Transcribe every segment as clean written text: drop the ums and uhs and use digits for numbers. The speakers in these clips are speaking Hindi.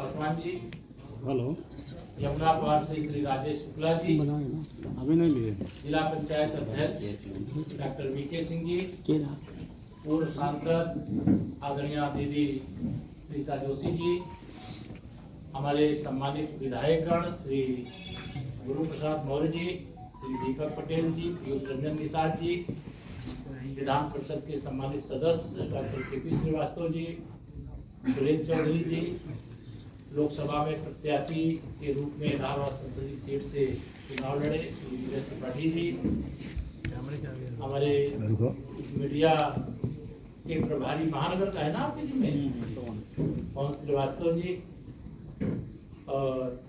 पासवान जी, हेलो, यमुना पार से श्री राजेश शुक्ला जी, अभी नहीं लिए। जिला पंचायत अध्यक्ष डॉक्टर वीके सिंह जी, पूर्व सांसद आदरणीय दीदी रीता जोशी जी, हमारे सम्मानित विधायकगण श्री गुरु प्रसाद मौर्य जी, श्री दीपक पटेल जी, पीयूष रंजन निषाद जी, विधान परिषद के सम्मानित सदस्य डॉक्टर के.पी. श्रीवास्तव जी, सुरेश चौधरी जी, लोकसभा में प्रत्याशी के रूप में इलाहाबाद संसदीय सीट से चुनाव लड़े श्री वीरेंद्र त्रिपाठी जी, हमारे मीडिया के प्रभारी महानगर का है ना आपके जिम्मे पवन श्रीवास्तव जी, और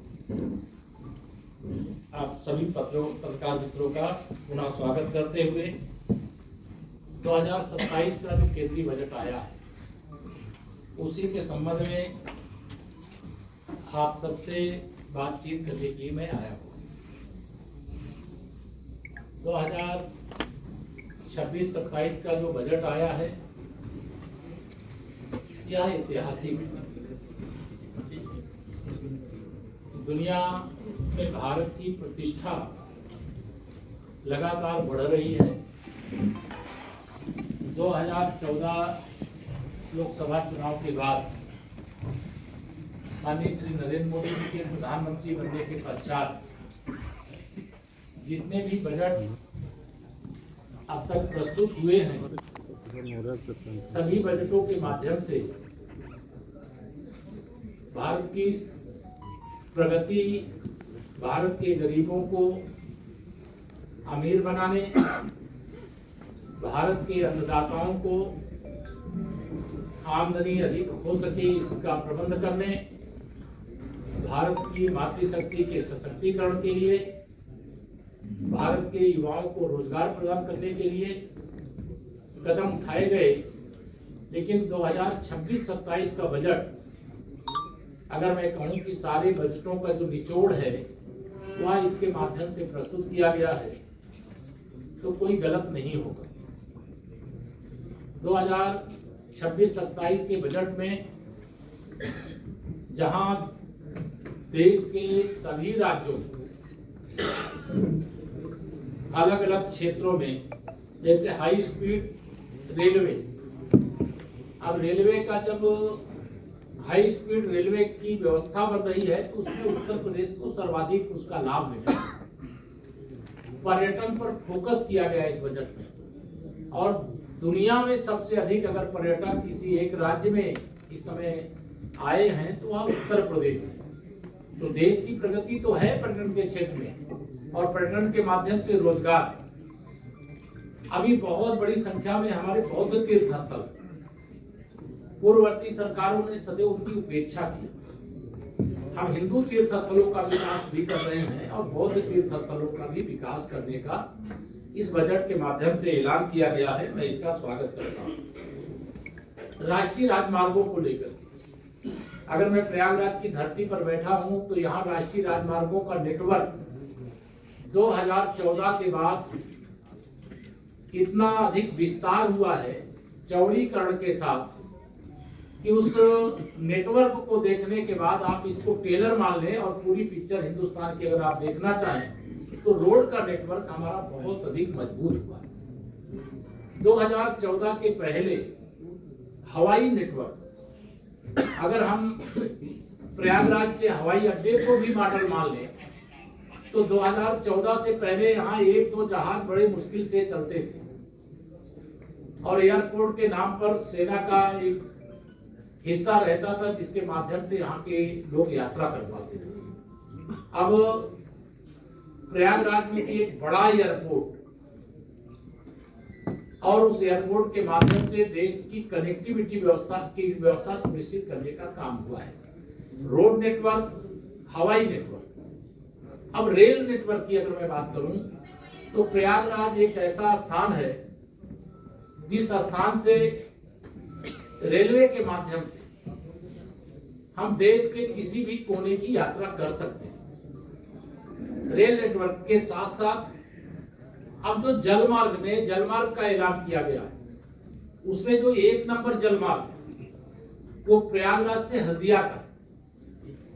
आप सभी पत्रकार मित्रों का पुनः स्वागत करते हुए 2027 का जो केंद्रीय बजट आया है उसी के संबंध में आप सबसे बातचीत करने के लिए मैं आया हूँ। 2026-27 का जो बजट आया है यह ऐतिहासिक है। दुनिया में भारत की प्रतिष्ठा लगातार बढ़ रही है। 2014 लोकसभा चुनाव के बाद माननीय श्री नरेंद्र मोदी जी के प्रधानमंत्री बनने के पश्चात जितने भी बजट अब तक प्रस्तुत हुए हैं, सभी बजटों के माध्यम से भारत की प्रगति, भारत के गरीबों को अमीर बनाने, भारत के अन्नदाताओं को आमदनी अधिक हो सके इसका प्रबंध करने, भारत की मातृशक्ति के सशक्तिकरण के लिए, भारत के युवाओं को रोजगार प्रदान करने के लिए कदम उठाए गए। लेकिन 2026-27 का बजट अगर मैं कहूं कि सारे बजटों का जो निचोड़ है वह इसके माध्यम से प्रस्तुत किया गया है तो कोई गलत नहीं होगा। 2026-27 के बजट में जहां देश के सभी राज्यों अलग अलग क्षेत्रों में जैसे हाई स्पीड रेलवे, अब रेलवे का जब हाई स्पीड रेलवे की व्यवस्था बन रही है तो उसमें उत्तर प्रदेश को सर्वाधिक उसका लाभ मिलेगा। पर्यटन पर फोकस किया गया इस बजट में और दुनिया में सबसे अधिक अगर पर्यटक किसी एक राज्य में इस समय आए हैं तो वह उत्तर प्रदेश है। तो देश की प्रगति तो है पर्यटन के क्षेत्र में और पर्यटन के माध्यम से रोजगार। अभी बहुत बड़ी संख्या में हमारे बौद्ध तीर्थ स्थल, पूर्ववर्ती सरकारों ने सदैव उनकी उपेक्षा की। हम हिंदू तीर्थ स्थलों का विकास भी कर रहे हैं और बौद्ध तीर्थ स्थलों का भी विकास करने का इस बजट के माध्यम से ऐलान किया गया है। मैं इसका स्वागत करता हूँ। राष्ट्रीय राजमार्गों को लेकर अगर मैं प्रयागराज की धरती पर बैठा हूं तो यहाँ राष्ट्रीय राजमार्गों का नेटवर्क 2014 के बाद इतना अधिक विस्तार हुआ है चौड़ीकरण के साथ कि उस नेटवर्क को देखने के बाद आप इसको टेलर मान लें और पूरी पिक्चर हिंदुस्तान की अगर आप देखना चाहें तो रोड का नेटवर्क हमारा बहुत अधिक मजबूत हुआ है। 2014 के पहले हवाई नेटवर्क, अगर हम प्रयागराज के हवाई अड्डे को भी मॉडल मान लें तो 2014 से पहले यहाँ 1-2 जहाज बड़े मुश्किल से चलते थे और एयरपोर्ट के नाम पर सेना का एक हिस्सा रहता था जिसके माध्यम से यहाँ के लोग यात्रा कर पाते थे। अब प्रयागराज में भी एक बड़ा एयरपोर्ट और उस एयरपोर्ट के माध्यम से देश की कनेक्टिविटी व्यवस्था सुनिश्चित करने का काम हुआ है। रोड नेटवर्क, हवाई नेटवर्क। अब रेल नेटवर्क की अगर मैं बात करूं तो प्रयागराज एक ऐसा स्थान है जिस स्थान से रेलवे के माध्यम से हम देश के किसी भी कोने की यात्रा कर सकते हैं। रेल नेटवर्क के साथ साथ अब जो जलमार्ग का ऐलान किया गया है उसमें जो 1 नंबर जलमार्ग वो प्रयागराज से हल्दिया का है।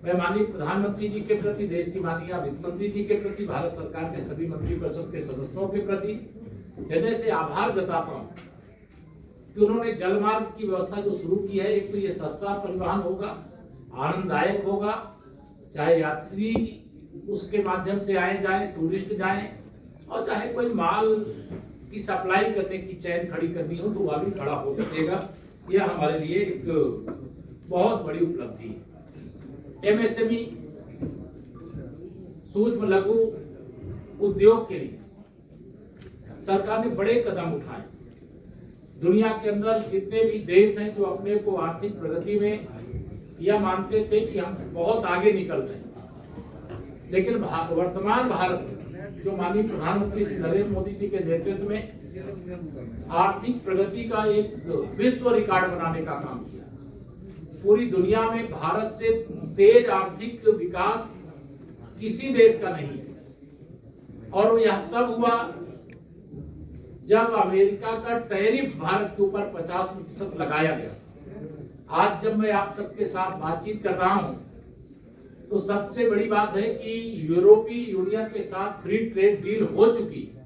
मैं माननीय प्रधानमंत्री जी के प्रति, देश की माननीय वित्त मंत्री जी के प्रति, भारत सरकार के सभी मंत्रिपरिषद के सदस्यों के प्रति हृदय से आभार जताता हूँ कि उन्होंने जल मार्ग की व्यवस्था जो शुरू की है। एक तो ये सस्ता परिवहन होगा, आनंददायक होगा, चाहे यात्री उसके माध्यम से आए जाए, टूरिस्ट जाएं, और चाहे कोई माल की सप्लाई करने की चैन खड़ी करनी हो तो वह भी खड़ा हो सकेगा। यह हमारे लिए एक बहुत बड़ी उपलब्धि है। एमएसएमई, सूक्ष्म लघु उद्योग के लिए सरकार ने बड़े कदम उठाए। दुनिया के अंदर जितने भी देश हैं जो अपने को आर्थिक प्रगति में यह मानते थे कि हम बहुत आगे निकल गए, लेकिन वर्तमान भारत जो माननीय प्रधानमंत्री श्री नरेंद्र मोदी जी के नेतृत्व में आर्थिक प्रगति का एक विश्व रिकॉर्ड बनाने का काम किया। पूरी दुनिया में भारत से तेज आर्थिक विकास किसी देश का नहीं है, और यह तब हुआ जब अमेरिका का टैरिफ भारत के ऊपर 50% लगाया गया। आज जब मैं आप सबके साथ बातचीत कर रहा हूं तो सबसे बड़ी बात है कि यूरोपीय यूनियन के साथ फ्री ट्रेड डील हो चुकी है,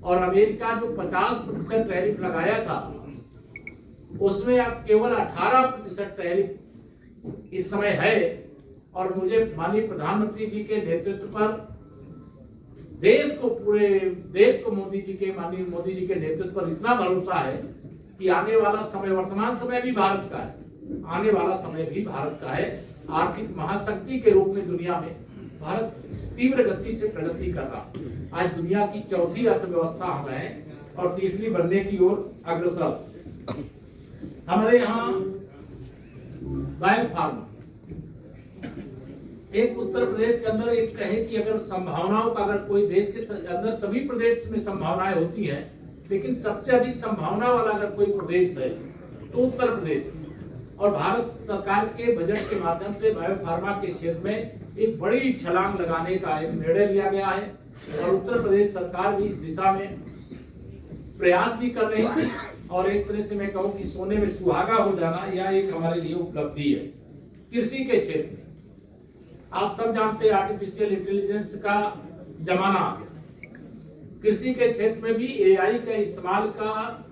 और अमेरिका जो 50% टैरिफ लगाया था उसमें अब केवल 18% टैरिफ इस समय है। और मुझे माननीय प्रधानमंत्री जी के नेतृत्व पर पूरे देश को माननीय मोदी जी के नेतृत्व पर इतना भरोसा है कि आने वाला समय, वर्तमान समय भी भारत का है, आने वाला समय भी भारत का है। आर्थिक महाशक्ति के रूप में दुनिया में भारत तीव्र गति से प्रगति कर रहा है। आज दुनिया की चौथी अर्थव्यवस्था हम हैं और तीसरी बनने की ओर अग्रसर। हमारे यहाँ बायो फार्मा, एक उत्तर प्रदेश के अंदर एक कहे कि अगर संभावनाओं का, अगर कोई देश के अंदर सभी प्रदेश में संभावनाएं होती हैं, लेकिन सबसे अधिक संभावना वाला अगर कोई प्रदेश है तो उत्तर प्रदेश। और भारत सरकार के बजट के माध्यम से बायो फार्मा के क्षेत्र में एक बड़ी छलांग लगाने का एक निर्णय लिया गया है, और उत्तर प्रदेश सरकार भी इस दिशा में प्रयास भी कर रही थी। और एक तरह से मैं कहूँ कि सोने में सुहागा हो जाना यह एक हमारे लिए उपलब्धि है। कृषि के क्षेत्र में आप सब जानते हैं आर्टिफिशियल इंटेलिजेंस का जमाना आ गया। कृषि के क्षेत्र में भी एआई का इस्तेमाल का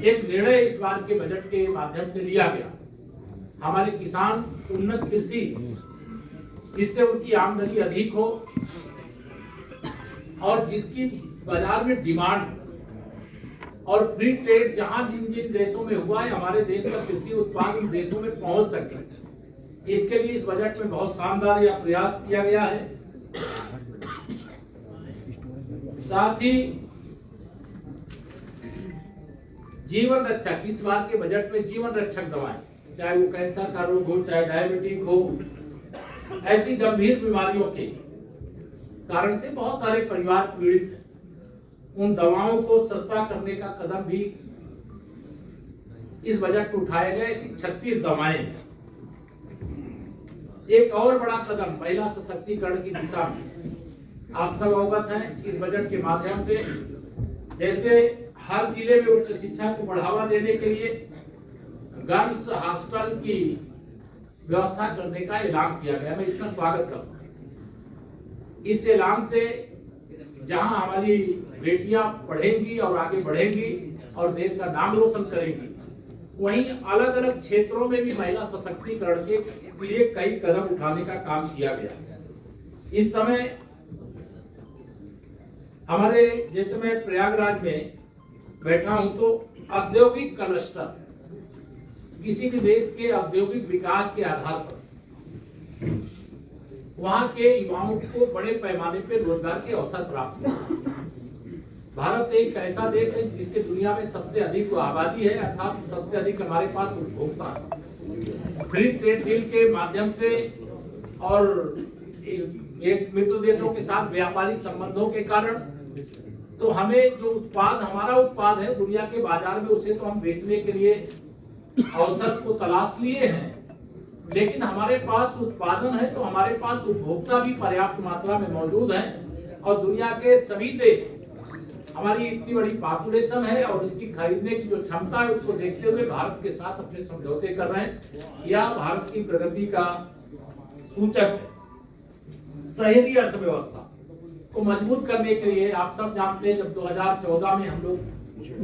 एक निर्णय इस बार के बजट के माध्यम से लिया गया। हमारे किसान उन्नत कृषि, जिससे उनकी आमदनी अधिक हो और जिसकी बाजार में डिमांड, और फ्री ट्रेड जहां जिन जिन देशों में हुआ है हमारे देश का कृषि उत्पाद उन देशों में पहुंच सके, इसके लिए इस बजट में बहुत शानदार यह प्रयास किया गया है। साथ ही जीवन रक्षक, इस बार के बजट में जीवन रक्षक दवाएं, चाहे वो कैंसर का रोग हो, चाहे डायबिटीज हो, ऐसी गंभीर बीमारियों के कारण से बहुत सारे परिवार पीड़ित हैं, उन दवाओं को सस्ता करने का कदम भी इस बजट में उठाया गया। ऐसी 36 दवाएं हैं। एक और बड़ा कदम महिला सशक्तिकरण की दिशा में, आप सब अवगत हैं कि इस बजट के माध्यम से जैसे हर जिले में उच्च शिक्षा को बढ़ावा देने के लिए गर्ल्स हॉस्टल की व्यवस्था करने का ऐलान किया गया। मैं इसका स्वागत करता हूं। इस ऐलान से जहां हमारी बेटियां पढ़ेंगी और आगे बढ़ेंगी और देश का नाम रोशन करेंगी, वहीं अलग अलग क्षेत्रों में भी महिला सशक्तिकरण के लिए कई कदम उठाने का काम किया गया। इस समय हमारे, जैसे मैं प्रयागराज में बैठा हूं तो औद्योगिक क्लस्टर, किसी भी देश के औद्योगिक विकास के आधार पर वहां के युवाओं को बड़े पैमाने पर रोजगार के अवसर प्राप्त होते हैं। भारत एक ऐसा देश है जिसके दुनिया में सबसे अधिक आबादी है, अर्थात सबसे अधिक हमारे पास उपभोक्ता है। फ्री ट्रेड डील के माध्यम से और एक मित्र देशों के साथ व्यापारिक संबंधों के कारण तो हमें जो उत्पाद, हमारा उत्पाद है दुनिया के बाजार में, उसे तो हम बेचने के लिए अवसर को तलाश लिए हैं, लेकिन हमारे पास उत्पादन है तो हमारे पास उपभोक्ता भी पर्याप्त मात्रा में मौजूद हैं। और दुनिया के सभी देश, हमारी इतनी बड़ी पॉपुलेशन है और इसकी खरीदने की जो क्षमता है उसको देखते हुए भारत के साथ अपने समझौते कर रहे हैं। यह भारत की प्रगति का सूचक है। शहरी अर्थव्यवस्था को मजबूत करने के लिए आप सब जानते हैं, जब 2014 में हम लोग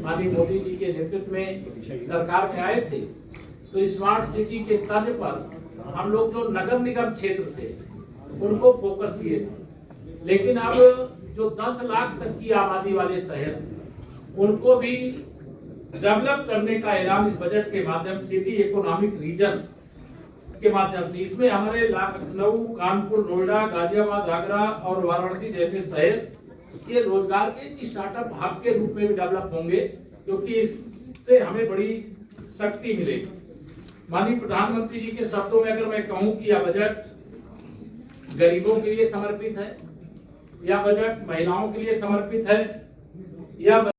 माननीय मोदी जी के नेतृत्व में सरकार में आए थे, तो स्मार्ट सिटी के तर्ज पर हम लोग जो नगर निगम क्षेत्र थे उनको फोकस किए थे। लेकिन अब जो 10 लाख तक की आबादी वाले शहर उनको भी डेवलप करने का ऐलान इस बजट के माध्यम से सिटी इकोनॉमिक रीजन के माध्यम से, इसमें हमारे लखनऊ, कानपुर, नोएडा, गाजियाबाद, आगरा और वाराणसी जैसे शहर ये रोजगार के स्टार्टअप हब के रूप में भी डेवलप होंगे, क्योंकि इससे हमें बड़ी शक्ति मिलेगी। माननीय प्रधानमंत्री जी के शब्दों में अगर मैं कहूं कि यह बजट गरीबों के लिए समर्पित है, यह बजट महिलाओं के लिए समर्पित है, यह